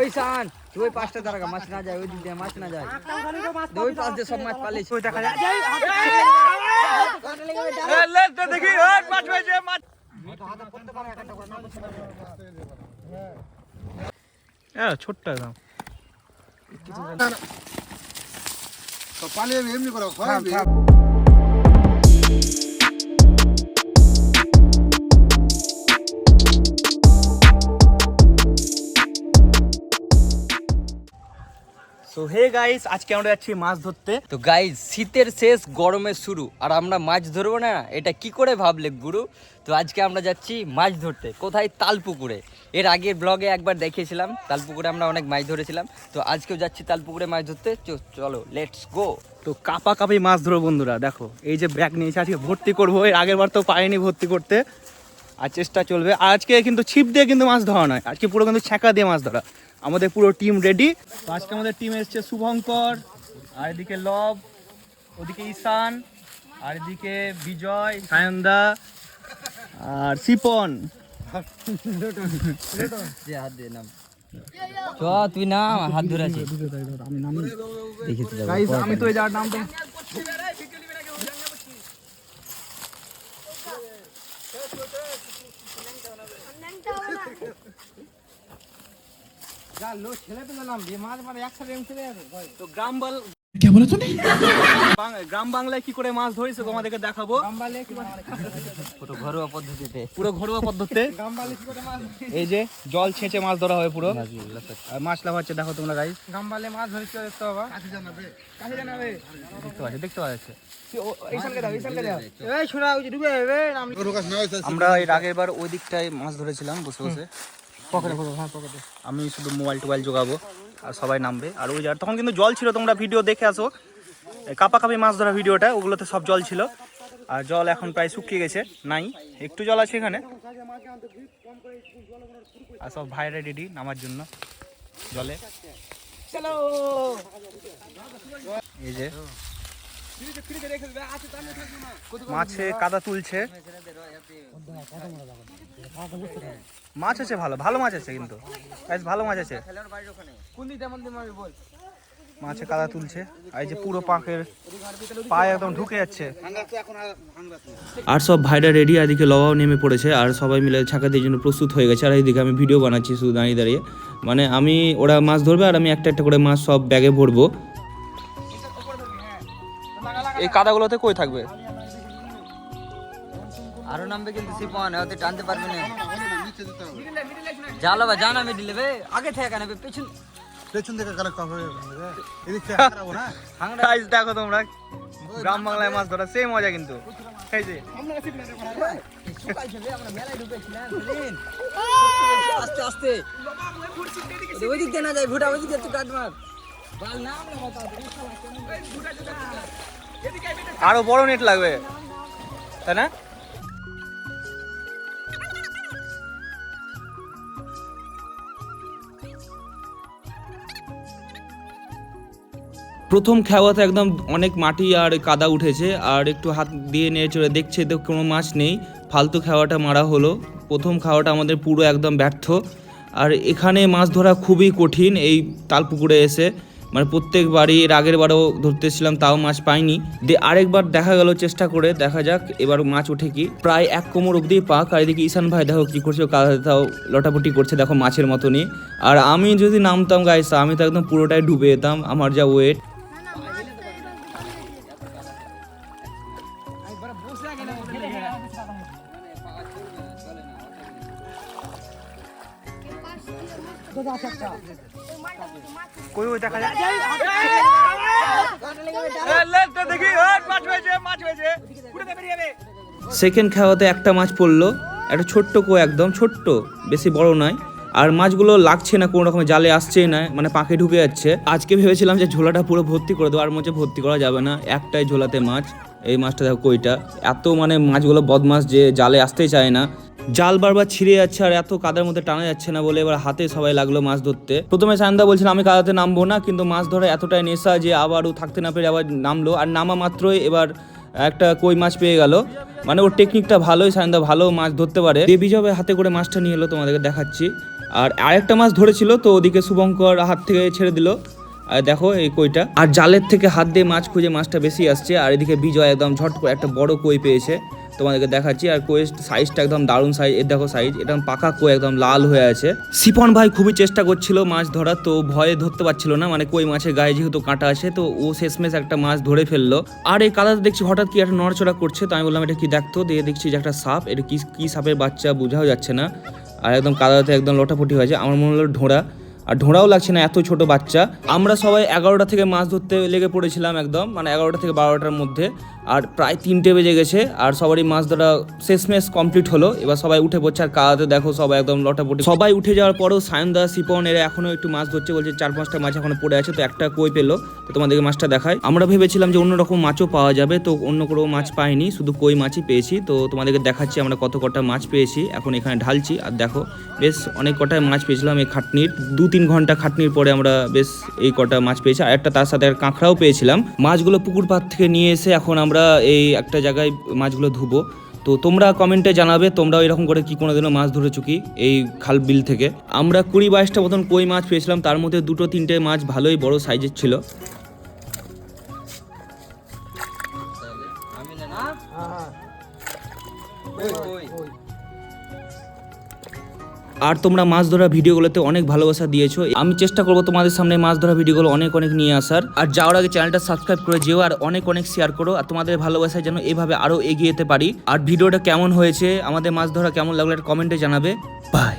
ওই সান ওই পাঁচটা দাঁড়া মাছ না যায়, ওই দিক দিয়ে মাছ না যায়, ওই পাশ দিয়ে সব মাছ পালিয়েছে। ওই দেখা যায় দেখি মাছ হয়েছে, মাছ ছোট্ট একদম পালিয়ে এমনি করো। সো হে গাইস, আজকে আমরা যাচ্ছি মাছ ধরতে। তো গাইস শীতের শেষ গরমের শুরু, আর আমরা মাছ ধরবো না, এটা কি করে ভাবলে গুরু? তো আজকে আমরা যাচ্ছি মাছ ধরতে। কোথায়? তালপুকুরে। এর আগের ব্লগে একবার দেখিয়েছিলাম তালপুকুরে আমরা অনেক মাছ ধরেছিলাম। তো আজকেও যাচ্ছি তালপুকুরে মাছ ধরতে। চলো লেটস গো। তো কাপা কাপি মাছ ধরো বন্ধুরা। দেখো এই যে ব্যাগ নিয়েছি, আজকে ভর্তি করবো। এর আগের বার তো পাইনি ভর্তি করতে, আর চেষ্টা চলবে। আজকে কিন্তু ছিপ দিয়ে কিন্তু মাছ ধরা নয়, আজকে পুরো কিন্তু ছ্যাঁকা দিয়ে মাছ ধরা। আমাদের পুরো টিম রেডি। তো আজকে আমাদের টিম এসছে শুভঙ্কর, আর এদিকে লব, ওদিকে ঈশান, আর এদিকে বিজয়, সায়নদা আর সিপন। তুই না হাত ধরে আছিস। আমি তো যার নাম তো গ্রাম বাংলায় কি করে মাছ ধরেছে তোমাদেরকে দেখাবো, পুরো ঘরোয়া পদ্ধতিতে। এই যে জল ছেঁচে মাছ ধরা হয় পুরো, আর মাছ লাফাচ্ছে দেখো তোমরা গাইস। গামবালে মাছ ধরতে দেখতে হবে, কাছে জানাবে, দেখতে পাচ্ছে। আমরা এর আগের বার ওই দিকটায় মাছ ধরেছিলাম বসে বসে। আমি শুধু মোবাইল টোবাইল জোগাবো আর সবাই নামবে। আর ওই যার তখন কিন্তু জল ছিল, তোমরা ভিডিও দেখে আসো কাপা কাপি মাছ ধরা ভিডিওটা, ওগুলোতে সব জল ছিল। আর জল এখন প্রায় শুকিয়ে গেছে, নাই একটু জল আছে এখানে। আর সব ভাইরা রেডি নামার জন্য জলে। এই যে মাছে কাদা তুলছে, মাছ আছে, ভালো ভালো মাছ আছে, কিন্তু ভালো মাছ আছে। মাছে কাদা তুলছে, এই যে পুরো পাঁকের পায়ে একদম ঢুকে যাচ্ছে। আর সব ভাইরা রেডি, আর এদিকে লবাও নেমে পড়েছে, আর সবাই মিলে ছাকা দিয়ে জন্য প্রস্তুত হয়ে গেছে। আর এইদিকে আমি ভিডিও বানাচ্ছি শুধু দাঁড়িয়ে দাঁড়িয়ে, মানে আমি ওরা মাছ ধরবে আর আমি একটা একটা করে মাছ সব ব্যাগে ভরবো। এই কাদাগুলোতে কই থাকবে, আরো নামবে কিন্তু সিপন, হয়তো টানতে পারবে না। জালো বা জানা মিডিলে বে, আগে থেকে নেবে, পেছন থেকে কালেক্ট হবে। গাইস দেখো তোমরা, গ্রাম বাংলায় মাছ ধরা সেই মজা কিন্তু। এই যে আস্তে আস্তে ওই দিক দিয়ে না যায়, ভুটা ওই দিক দিয়ে একটু কাট মার। আরো বড় নেট লাগবে, তাই না? প্রথম খাওয়াতে একদম অনেক মাটি আর কাদা উঠেছে, আর একটু হাত দিয়ে নিয়ে চলে দেখছে তো কোনো মাছ নেই, ফালতু খাওয়াটা মারা হলো। প্রথম খাওয়াটা আমাদের পুরো একদম ব্যর্থ। আর এখানে মাছ ধরা খুবই কঠিন এই তালপুকুরে এসে, মানে প্রত্যেকবারই, এর আগের বারও ধরতেছিলাম তাও মাছ পাইনি। দিয়ে আরেকবার দেখা গেল, চেষ্টা করে দেখা যাক এবার মাছ ওঠে কি। প্রায় এক কোমর অবধি পাক, আর এদিকে ঈশান ভাই দেখো কি করছে, কাদাটাও লটাপটি করছে দেখো মাছের মতনই। আর আমি যদি নামতাম গাইস, আমি তো একদম পুরোটাই ডুবে যেতাম, আমার যা ওয়েট। সেকেন্ড খাওয়াতে একটা মাছ পড়লো, একটা ছোট্ট কো, একদম ছোট্ট, বেশি বড় নয়। আর মাছগুলো লাগছে না, কোনো রকমের জালে আসছেই না, মানে পাঁকে ঢুকে যাচ্ছে। আজকে ভেবেছিলাম যে ঝোলাটা পুরো ভর্তি করে দেবো, আর মধ্যে ভর্তি করা যাবে না, একটাই ঝোলাতে মাছ। এই মাছটা দেখো কইটা, এত মানে মাছগুলো বদমাছ যে জালে আসতেই চায় না, জাল বারবার ছিঁড়ে যাচ্ছে, আর এত কাদার মধ্যে টানা যাচ্ছে না বলে এবার হাতে সবাই লাগলো মাছ ধরতে। প্রথমে সায়নদা বলছিল আমি কাদাতে নামবো না, কিন্তু মাছ ধরে এতটাই নেশা যে আবারও থাকতে না পেরে আবার নামলো। আর নামা মাত্রই এবার একটা কই মাছ পেয়ে গেল, মানে ওর টেকনিকটা ভালোই, সায়নদা ভালো মাছ ধরতে পারে। বিজয় হাতে করে মাছটা নিয়ে এলো, তোমাদেরকে দেখাচ্ছি। আর আরেকটা মাছ ধরেছিল, তো ওদিকে শুভঙ্কর হাত থেকে ছেড়ে দিল। আর দেখো এই কইটা, আর জালের থেকে হাত দিয়ে মাছ খুঁজে মাছটা বেশি আসছে। আর এদিকে বিজয় একদম ঝট করে একটা বড় কই পেয়েছে, তোমাদেরকে দেখাচ্ছি। আর কই সাইজটা একদম দারুণ সাইজ, এর দেখো সাইজ, একদম পাকা কই, একদম লাল হয়ে আছে। শিপন ভাই খুবই চেষ্টা করছিল মাছ ধরার, তো ভয়ে ধরতে পারছিল না, মানে কই মাছের গায়ে যেহেতু কাঁটা আছে, তো ও শেষমেশ একটা মাছ ধরে ফেললো। আর এই কাদাতে দেখছি হঠাৎ কি একটা নড়াচড়া করছে, তো আমি বললাম এটা কি দেখতো, দিয়ে দেখছি যে একটা সাপ, এটা কি সাপের বাচ্চা বোঝাও যাচ্ছে না। আর একদম কাদাতে একদম লোটাপটি হয়েছে, আমার মনে হলো ঢোঁড়া, আর ঢোঁড়াও লাগছে না, এত ছোট বাচ্চা। আমরা সবাই 11টা থেকে মাছ ধরতে লেগে পড়েছিলাম একদম, মানে 11টা থেকে 12টার মধ্যে। আর প্রায় 3টে বেজে গেছে, আর সবারই মাছ ধরা শেষমেশ কমপ্লিট হলো। এবার সবাই উঠে পড়ছে, আর কাদাতে দেখো সবাই একদম লটাপটি। সবাই উঠে যাওয়ার পরেও সায়নদা, শিপন এরা এখনো একটু মাছ ধরছে, বলছে 4-5টা মাছ এখনো পড়ে আছে, তো একটা কই পেলো। তো তোমাদেরকে মাছটা দেখায়। আমরা ভেবেছিলাম যে অন্যরকম মাছও পাওয়া যাবে, তো অন্য কোনো মাছ পাইনি, শুধু কই মাছই পেয়েছি। তো তোমাদেরকে দেখাচ্ছি আমরা কত কটা মাছ পেয়েছি, এখন এখানে ঢালছি। আর দেখো বেশ অনেক কটায় মাছ পেয়েছিলাম এই খাটনির 2-3 ঘন্টা খাটনির পরে আমরা বেশ এই কটা মাছ পেয়েছি। আর একটা তার সাথে কাঁকড়াও পেয়েছিলাম। মাছগুলো পুকুর পাড় থেকে নিয়ে এসে এখন আমরা এই একটা জায়গায় মাছগুলো ধুবো। তো তোমরা কমেন্টে জানাবে তোমরাও এরকম করে কি কোনোদিনও মাছ ধরেছো কি এই খাল বিল থেকে। আমরা 20-22টা মতন কই মাছ পেয়েছিলাম, তার মধ্যে 2-3টে মাছ ভালোই বড় সাইজের ছিল। আর তোমরা মাছ ধরা ভিডিওগুলোতে অনেক ভালোবাসা দিয়েছো, আমি চেষ্টা করবো তোমাদের সামনে মাছ ধরা ভিডিওগুলো অনেক নিয়ে আসার। আর যাওয়ার আগে চ্যানেলটা সাবস্ক্রাইব করে যেও, আর অনেক শেয়ার করো, আর তোমাদের ভালোবাসায় যেন এইভাবে আরো এগিয়ে যেতে পারি। আর ভিডিওটা কেমন হয়েছে, আমাদের মাছ ধরা কেমন লাগলো, কমেন্টে জানাবে। বাই।